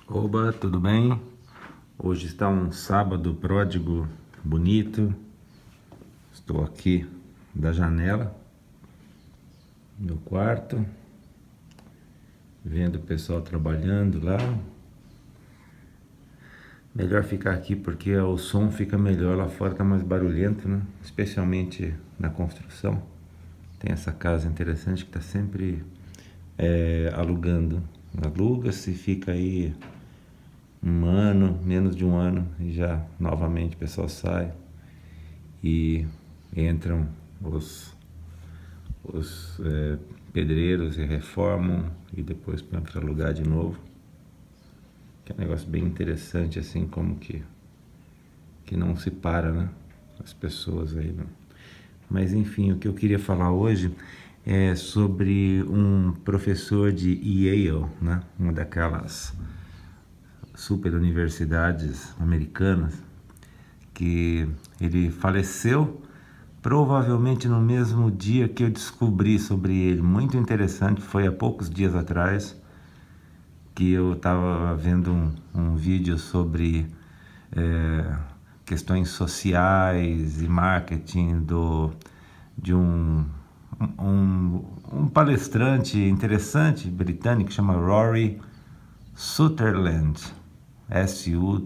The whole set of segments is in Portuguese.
Oba, tudo bem? Hoje está um sábado pródigo, bonito. Estou aqui da janela, no meu quarto, vendo o pessoal trabalhando lá. Melhor ficar aqui porque o som fica melhor, lá fora está mais barulhento, né? Especialmente na construção. Tem essa casa interessante que está sempre alugando. Aluga-se, fica aí um ano, menos de um ano, e já novamente o pessoal sai e entram os pedreiros e reformam e depois põem para alugar de novo. Que é um negócio bem interessante, assim, como que não se para, né? As pessoas aí, né? Mas enfim, o que eu queria falar hoje é sobre um professor de Yale, né? Uma daquelas super universidades americanas, que ele faleceu provavelmente no mesmo dia que eu descobri sobre ele. Muito interessante, foi há poucos dias atrás que eu estava vendo um vídeo sobre questões sociais e marketing de um palestrante interessante britânico que chama Rory Sutherland, S-U-T-H-E-R,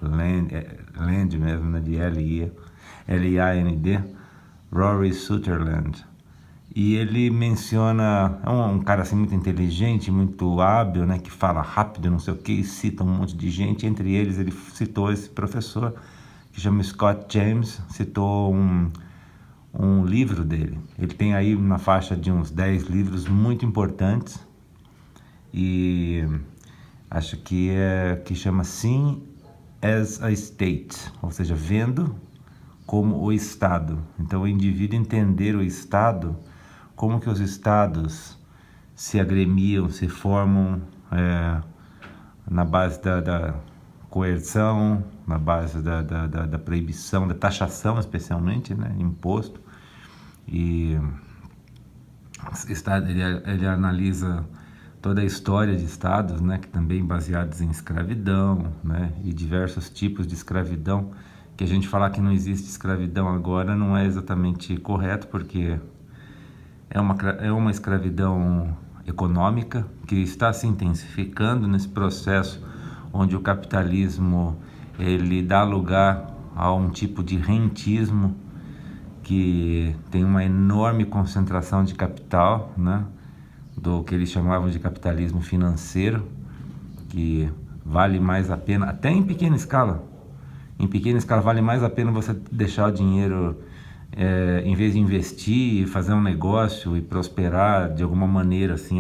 Land mesmo, né, de L-I-A-N-D, Rory Sutherland. E ele menciona, é um cara assim muito inteligente, muito hábil, né, que fala rápido, não sei o que, e cita um monte de gente. Entre eles ele citou esse professor que chama Scott James, citou um livro dele. Ele tem aí uma faixa de uns 10 livros muito importantes, e acho que chama Seeing as a State, ou seja, vendo como o Estado. Então o indivíduo entender o Estado, como que os Estados se agremiam, se formam na base da coerção, na base da proibição, da taxação especialmente, né, imposto. E ele analisa toda a história de estados, né, que também baseados em escravidão, né, e diversos tipos de escravidão, que a gente falar que não existe escravidão agora não é exatamente correto, porque é uma escravidão econômica que está se intensificando nesse processo onde o capitalismo ele dá lugar a um tipo de rentismo que tem uma enorme concentração de capital, né, do que eles chamavam de capitalismo financeiro, que vale mais a pena, até em pequena escala, vale mais a pena você deixar o dinheiro, em vez de investir, fazer um negócio e prosperar de alguma maneira, assim,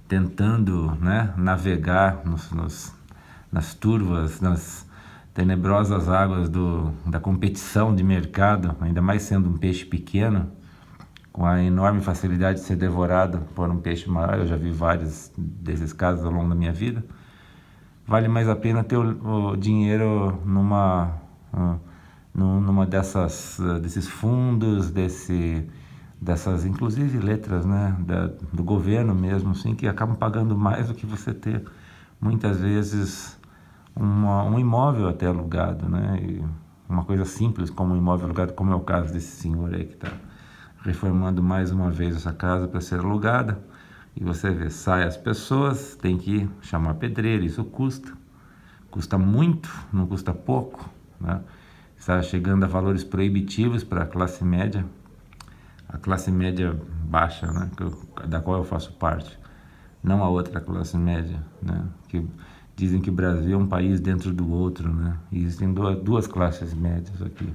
tentando, né, navegar nas turvas, nas tenebrosas águas da competição de mercado, ainda mais sendo um peixe pequeno, com a enorme facilidade de ser devorado por um peixe maior. Eu já vi vários desses casos ao longo da minha vida. Vale mais a pena ter o dinheiro numa desses fundos, dessas inclusive letras, né, do governo mesmo, assim, que acabam pagando mais do que você ter muitas vezes um imóvel até alugado, né, e uma coisa simples como um imóvel alugado, como é o caso desse senhor aí que está reformando mais uma vez essa casa para ser alugada. E você vê, sai as pessoas, tem que chamar pedreiro, isso custa muito, não custa pouco, né? Está chegando a valores proibitivos para a classe média baixa, né, da qual eu faço parte, não a outra classe média, né, que dizem que o Brasil é um país dentro do outro, né, e existem duas classes médias aqui,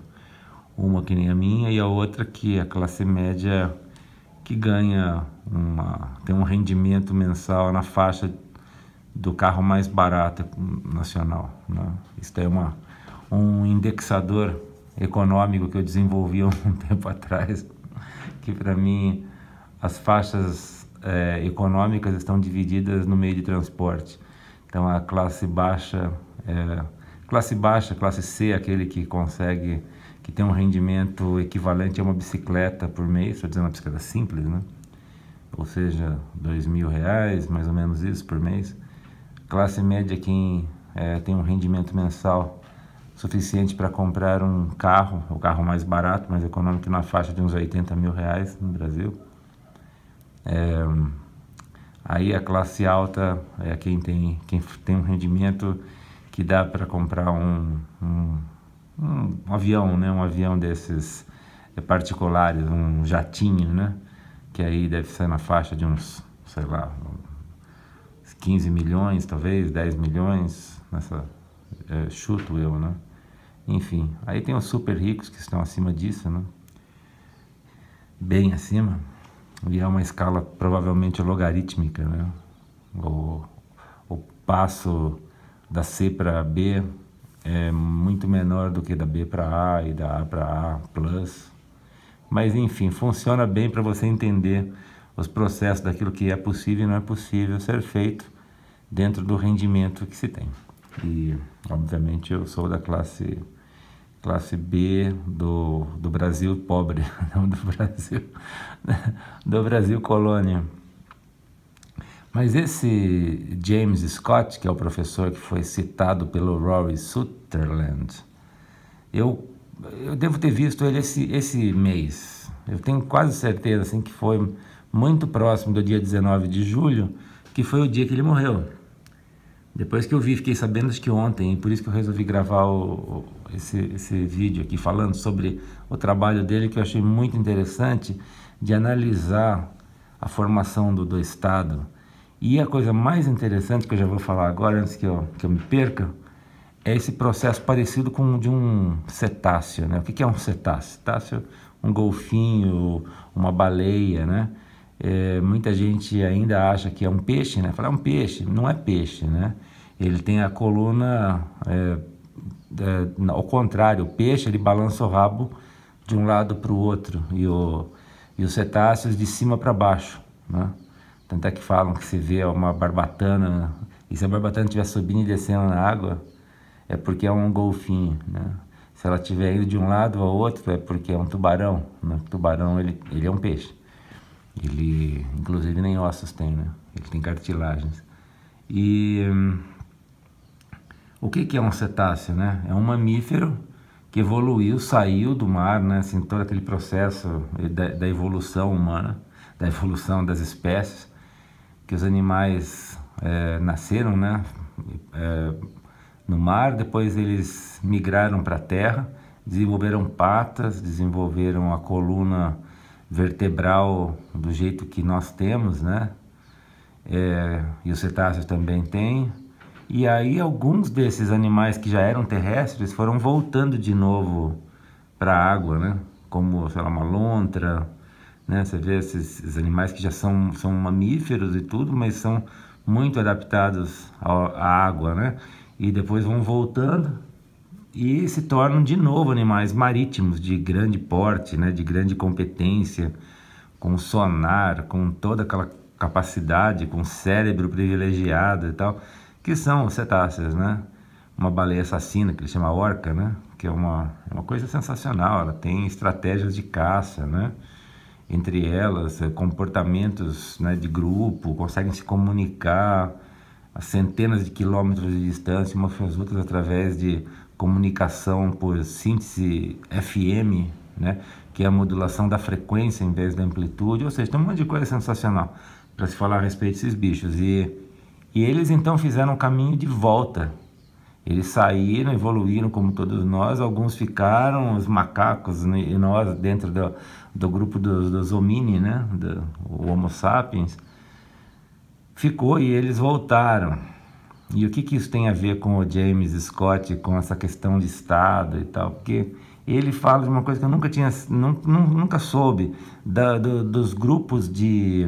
uma que nem a minha e a outra que é a classe média que ganha tem um rendimento mensal na faixa do carro mais barato nacional, né? Isso é um indexador econômico que eu desenvolvi há um tempo atrás, que para mim as faixas econômicas estão divididas no meio de transporte. Então a classe baixa, classe C, aquele que consegue, que tem um rendimento equivalente a uma bicicleta por mês, estou dizendo uma bicicleta simples, né? ou seja, R$ 2.000, mais ou menos isso por mês. Classe média, quem tem um rendimento mensal suficiente para comprar um carro, o carro mais barato, mais econômico, na faixa de uns R$ 80.000 no Brasil. Aí a classe alta é quem tem um rendimento que dá para comprar um avião, né? Um avião desses particulares, um jatinho, né? Que aí deve ser na faixa de uns, sei lá, 15 milhões, talvez, 10 milhões, chuto eu, né? Enfim, aí tem os super ricos que estão acima disso, né? Bem acima. E é uma escala provavelmente logarítmica, né? O passo da C para B é muito menor do que da B para A e da A para A+. Mas enfim, funciona bem para você entender os processos daquilo que é possível e não é possível ser feito dentro do rendimento que se tem. E obviamente eu sou da classe B do Brasil pobre, não do Brasil colônia. Mas esse James Scott, que é o professor que foi citado pelo Rory Sutherland, eu devo ter visto ele esse mês. Eu tenho quase certeza assim, que foi muito próximo do dia 19 de julho, que foi o dia que ele morreu. Depois que eu vi, fiquei sabendo acho que ontem, e por isso que eu resolvi gravar esse vídeo aqui falando sobre o trabalho dele, que eu achei muito interessante de analisar a formação do Estado. E a coisa mais interessante que eu já vou falar agora, antes que eu me perca, é esse processo parecido com o de um cetáceo, né? O que é um cetáceo? Cetáceo, um golfinho, uma baleia, né? Muita gente ainda acha que é um peixe, né? Fala, é um peixe. Não é peixe, né? Ele tem a coluna ao contrário. O peixe, ele balança o rabo de um lado para o outro. E os cetáceos de cima para baixo, né? Tanto é que falam que se vê uma barbatana, e se a barbatana estiver subindo e descendo na água, é porque é um golfinho, né? Se ela estiver indo de um lado ao outro, é porque é um tubarão, né? O tubarão, ele é um peixe. Ele, inclusive, nem ossos tem, né? Ele tem cartilagens. E o que é um cetáceo, né? É um mamífero que evoluiu, saiu do mar, né? Assim, todo aquele processo da evolução humana, da evolução das espécies, que os animais nasceram, né? No mar, depois eles migraram para a terra, desenvolveram patas, desenvolveram a coluna vertebral do jeito que nós temos, né? E os cetáceos também têm. E aí alguns desses animais que já eram terrestres foram voltando de novo para a água, né? Como, sei lá, uma lontra, né? Você vê esses animais que já são mamíferos e tudo, mas são muito adaptados à água, né? E depois vão voltando e se tornam de novo animais marítimos de grande porte, né? De grande competência, com sonar, com toda aquela capacidade, com cérebro privilegiado e tal, que são os cetáceos, né? Uma baleia assassina, que ele chama orca, né? Que é uma coisa sensacional, ela tem estratégias de caça, né? Entre elas, comportamentos, né, de grupo, conseguem se comunicar a centenas de quilômetros de distância umas com as outras através de comunicação por síntese FM, né, que é a modulação da frequência em vez da amplitude. Ou seja, tem um monte de coisa sensacional para se falar a respeito desses bichos. E eles então fizeram um caminho de volta. Eles saíram, evoluíram como todos nós, alguns ficaram, os macacos, né, e nós dentro do grupo dos homini, né, o Homo sapiens, ficou e eles voltaram. E o que isso tem a ver com o James Scott, com essa questão de Estado e tal? Porque ele fala de uma coisa que eu nunca soube, dos grupos de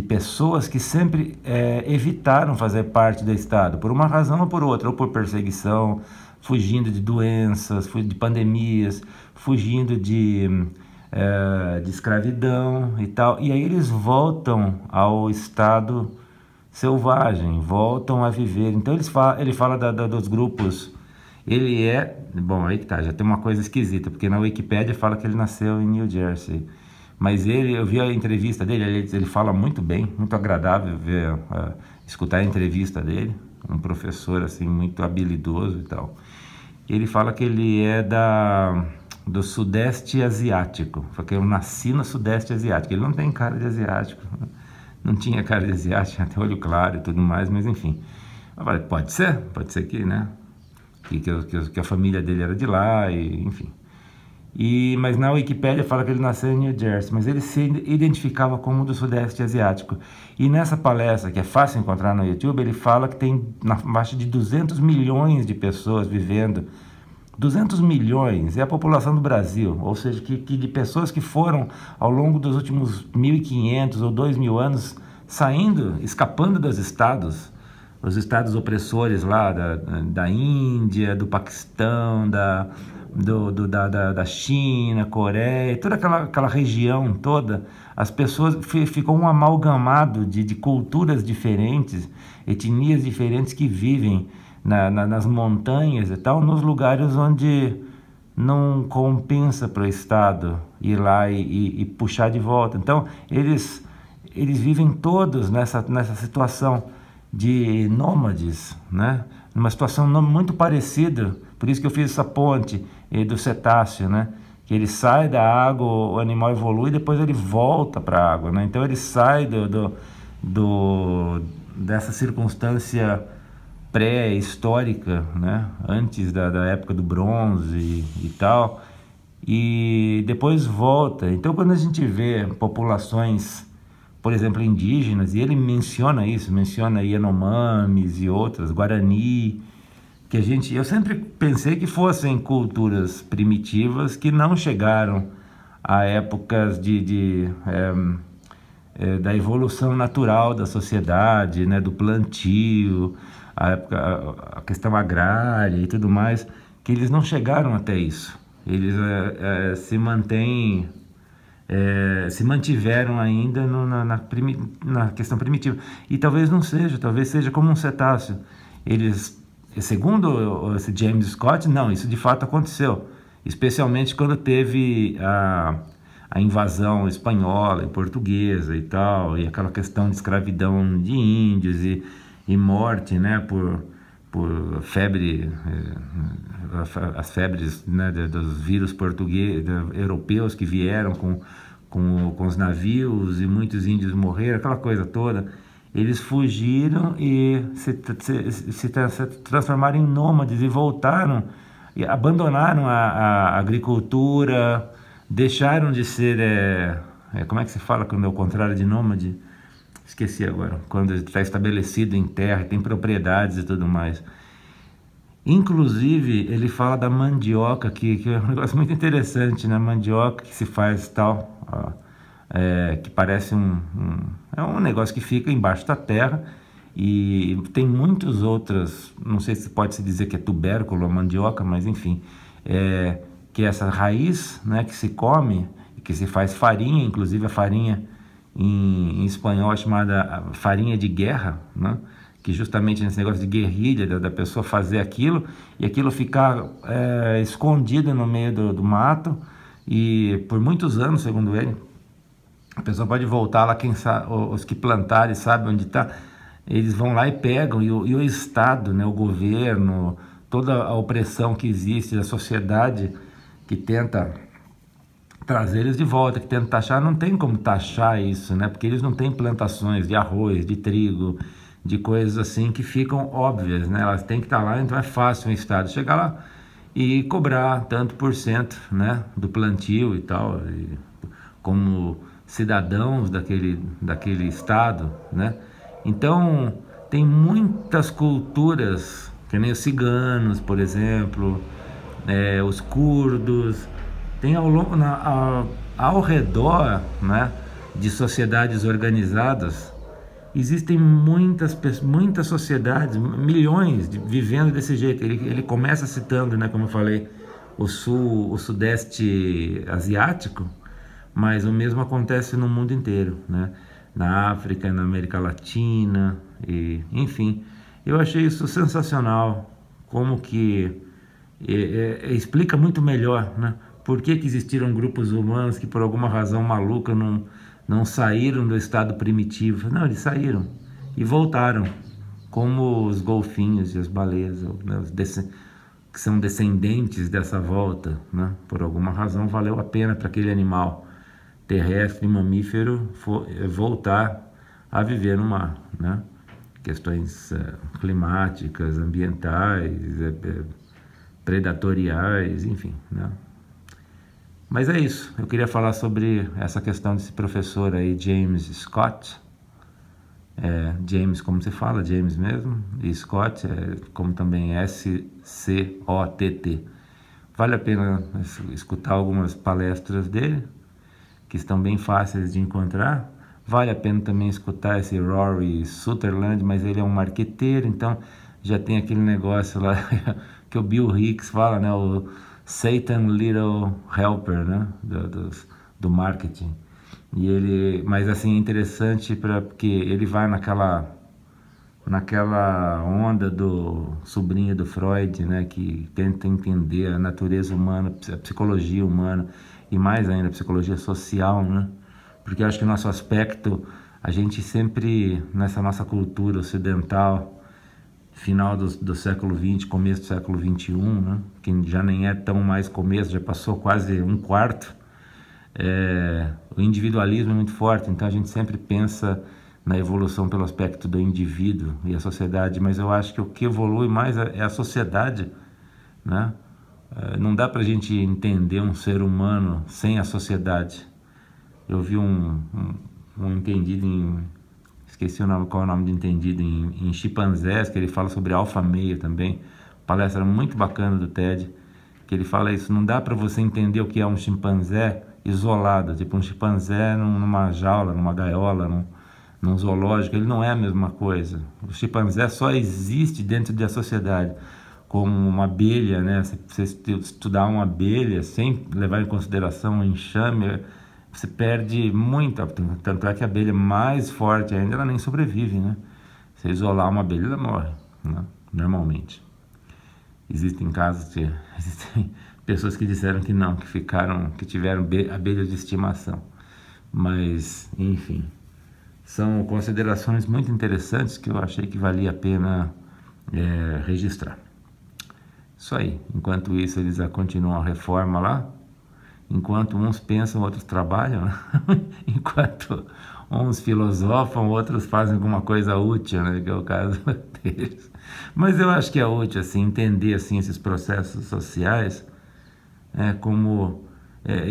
pessoas que sempre evitaram fazer parte do Estado, por uma razão ou por outra, ou por perseguição, fugindo de doenças, de pandemias, fugindo de escravidão e tal. E aí eles voltam ao estado selvagem, voltam a viver. Então ele fala dos grupos. Bom, aí que tá, já tem uma coisa esquisita, porque na Wikipédia fala que ele nasceu em New Jersey, Mas eu vi a entrevista dele, ele fala muito bem, muito agradável ver, escutar a entrevista dele, um professor assim muito habilidoso e tal. Ele fala que ele é do Sudeste Asiático, porque eu nasci no Sudeste Asiático. Ele não tem cara de asiático, não tinha cara de asiático, tinha até olho claro e tudo mais, mas enfim. Eu falei, pode ser que, né, que a família dele era de lá, e enfim. Mas na Wikipédia fala que ele nasceu em New Jersey, mas ele se identificava como do Sudeste Asiático. E nessa palestra, que é fácil encontrar no YouTube, ele fala que tem na faixa de 200 milhões de pessoas vivendo. 200 milhões é a população do Brasil, ou seja, que de pessoas que foram ao longo dos últimos 1.500 ou 2.000 anos saindo, escapando dos estados, os estados opressores lá da Índia, do Paquistão, da China, Coreia, toda aquela região toda. As pessoas ficou um amalgamado de culturas diferentes, etnias diferentes que vivem nas montanhas e tal, nos lugares onde não compensa para o Estado ir lá e puxar de volta. Então eles vivem todos nessa situação de nômades, né? Numa situação muito parecida. Por isso que eu fiz essa ponte do cetáceo, né? Que ele sai da água, o animal evolui e depois ele volta para a água, né? Então ele sai dessa circunstância pré-histórica, né? Antes da época do bronze e tal, e depois volta. Então quando a gente vê populações, por exemplo, indígenas, e ele menciona isso, menciona Yanomamis e outras, Guarani, que eu sempre pensei que fossem culturas primitivas que não chegaram a épocas da evolução natural da sociedade, né, do plantio, a questão agrária e tudo mais, que eles não chegaram até isso. Eles se mantiveram ainda na questão primitiva. E talvez não seja, talvez seja como um cetáceo. Segundo esse James Scott, não, isso de fato aconteceu, especialmente quando teve a invasão espanhola e portuguesa e tal, e aquela questão de escravidão de índios e morte, né, por febre, as febres, né, dos vírus europeus que vieram com os navios, e muitos índios morreram, aquela coisa toda. Eles fugiram e se transformaram em nômades e voltaram, e abandonaram a agricultura, deixaram de ser, como é que se fala quando é o contrário de nômade? Esqueci agora, quando está estabelecido em terra, tem propriedades e tudo mais. Inclusive, ele fala da mandioca, que é um negócio muito interessante, né? Mandioca que se faz tal, que parece é um negócio que fica embaixo da terra, e tem muitas outras, não sei se pode se dizer que é tubérculo ou mandioca, mas enfim, que é essa raiz, né, que se come, que se faz farinha, inclusive a farinha em espanhol é chamada farinha de guerra, né? Que justamente nesse negócio de guerrilha, da pessoa fazer aquilo, e aquilo ficar escondido no meio do mato, e por muitos anos, segundo ele, a pessoa pode voltar lá, quem sabe, os que plantarem sabem onde está, eles vão lá e pegam, e o Estado, né, o governo, toda a opressão que existe, a sociedade que tenta trazer eles de volta, que tenta taxar, não tem como taxar isso, né? Porque eles não têm plantações de arroz, de trigo, de coisas assim que ficam óbvias, né? Elas têm que estar lá, então é fácil o Estado chegar lá e cobrar tanto por cento, né, do plantio e tal, como cidadãos daquele Estado, né? Então tem muitas culturas, que nem os ciganos, por exemplo, os curdos. Tem ao redor, né, de sociedades organizadas, existem muitas sociedades, milhões vivendo desse jeito. Ele começa citando, né, como eu falei, o Sudeste Asiático, mas o mesmo acontece no mundo inteiro, né? Na África, na América Latina, e enfim. Eu achei isso sensacional, como que explica muito melhor, né, Por que que existiram grupos humanos que por alguma razão maluca não saíram do estado primitivo? Não, eles saíram e voltaram, como os golfinhos e as baleias, né, que são descendentes dessa volta, né? Por alguma razão valeu a pena para aquele animal terrestre, mamífero, voltar a viver no mar, né? Questões climáticas, ambientais, predatoriais, enfim, né? Mas é isso, eu queria falar sobre essa questão desse professor aí, James Scott. James, como se fala, James mesmo, e Scott, como também S-C-O-T-T. Vale a pena escutar algumas palestras dele, que estão bem fáceis de encontrar. Vale a pena também escutar esse Rory Sutherland, mas ele é um marqueteiro, então já tem aquele negócio lá que o Bill Hicks fala, né, o Satan Little Helper, né, do marketing. Mas assim, é interessante porque ele vai naquela onda do sobrinho do Freud, né, que tenta entender a natureza humana, a psicologia humana e mais ainda a psicologia social, né? Porque eu acho que o nosso aspecto, a gente sempre, nessa nossa cultura ocidental, final do século XX, começo do século XXI, né, que já nem é tão mais começo, já passou quase um quarto, o individualismo é muito forte, então a gente sempre pensa na evolução pelo aspecto do indivíduo e a sociedade, mas eu acho que o que evolui mais é a sociedade, né? Não dá pra gente entender um ser humano sem a sociedade. Eu vi um entendido esqueci qual é o nome do entendido em chimpanzés, que ele fala sobre alfa-meio também, palestra muito bacana do TED, que ele fala isso, não dá para você entender o que é um chimpanzé isolado, tipo um chimpanzé numa jaula, numa gaiola, num zoológico, ele não é a mesma coisa. O chimpanzé só existe dentro da sociedade, como uma abelha, né? Se você estudar uma abelha sem levar em consideração o enxame, você perde muito, tanto é que a abelha mais forte ainda, ela nem sobrevive, né? Se isolar uma abelha, ela morre, né? Normalmente. Existem casos que existem pessoas que disseram que não, que tiveram abelhas de estimação. Mas, enfim, são considerações muito interessantes que eu achei que valia a pena registrar. Isso aí. Enquanto isso, eles continuam a reforma lá. Enquanto uns pensam, outros trabalham, né? Enquanto uns filosofam, outros fazem alguma coisa útil, né? Que é o caso deles. Mas eu acho que é útil, assim, entender, assim, esses processos sociais,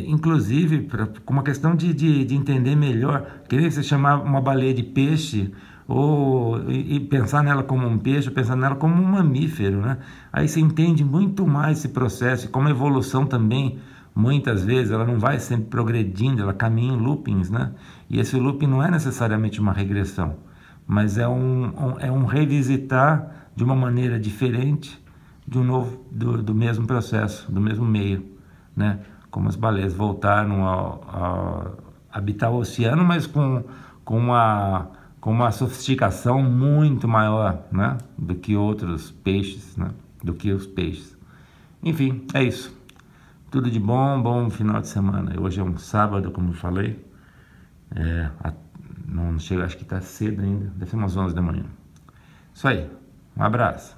inclusive, com uma questão de entender melhor, querer você chamar uma baleia de peixe, e pensar nela como um peixe, ou pensar nela como um mamífero, né? Aí você entende muito mais esse processo, e como a evolução também, muitas vezes, ela não vai sempre progredindo, ela caminha em loopings, né? E esse looping não é necessariamente uma regressão, mas é um revisitar de uma maneira diferente do mesmo processo, do mesmo meio, né? Como as baleias voltaram a habitar o oceano, mas com uma sofisticação muito maior, né? Do que outros peixes, né? Do que os peixes. Enfim, é isso. Tudo de bom final de semana. Hoje é um sábado, como eu falei. Não chega, acho que está cedo ainda. Deve ser umas 11 da manhã. Isso aí. Um abraço.